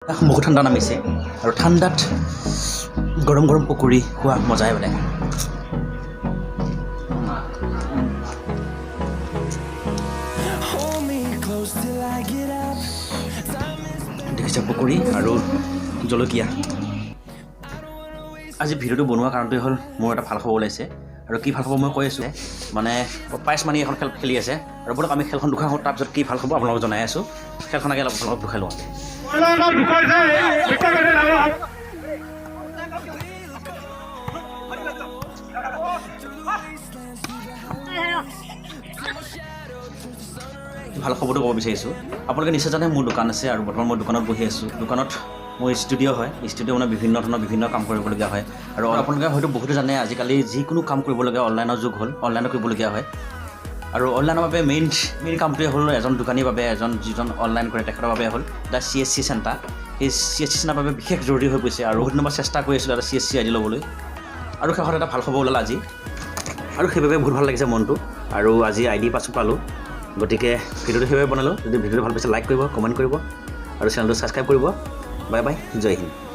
বহুত ঠাণ্ডা নামিছে আৰু ঠাণ্ডাত গৰম গৰম পকৰি খোৱা মজাই বেলেগ। দেখিছে পকৰি আৰু জলকীয়া। আজি ভিডিঅ'টো বনোৱাৰ কাৰণটোৱে হ'ল মোৰ এটা ভাল খবৰ ওলাইছে আৰু কি ভাল খবৰ মই কৈ আছোঁ মানে প্ৰাইজ মানি এখন খেল খেলি আছে আৰু বলক আমি খেলখন দুখাওঁ তাৰপিছত কি ভাল খবৰ আপোনালোকক জনাই আছোঁ। খেলখন আগে অলপ দুখাই লওঁ। ভাল খবৰটো ক'ব বিচাৰিছোঁ। আপোনালোকে নিশ্চয় জানে মোৰ দোকান আছে আৰু বৰ্তমান মই দোকানত বহি আছোঁ। দোকানত মোৰ ষ্টুডিঅ' হয়। ষ্টুডিঅ' মানে বিভিন্ন ধৰণৰ বিভিন্ন কাম কৰিবলগীয়া হয় আৰু আপোনালোকে হয়তো বহুতো জানে আজিকালি যিকোনো কাম কৰিবলগীয়া অনলাইনৰ যুগ হ'ল, অনলাইনত কৰিবলগীয়া হয় আৰু অনলাইনৰ বাবে মেইন কামটোৱে হ'ল এজন দোকানীৰ বাবে যিজন অনলাইন কৰে তেখেতৰ বাবে হ'ল এটা CSC চেণ্টাৰ। সেই CSC চেণ্টাৰৰ বাবে বিশেষ জৰুৰী হৈ পৰিছে আৰু বহুত দিনৰ পৰা চেষ্টা কৰি আছিলোঁ এটা CSC ID ল'বলৈ আৰু শেষত এটা ভাল খবৰ ওলাল আজি আৰু সেইবাবে বহুত ভাল লাগিছে মনটো আৰু আজি ID পালোঁ। গতিকে ভিডিঅ'টো সেইবাবে বনালোঁ। যদি ভিডিঅ'টো ভাল পাইছে লাইক কৰিব, কমেণ্ট কৰিব আৰু চেনেলটো ছাবস্ক্ৰাইব কৰিব। বাই বাই, জয় হিন্দ।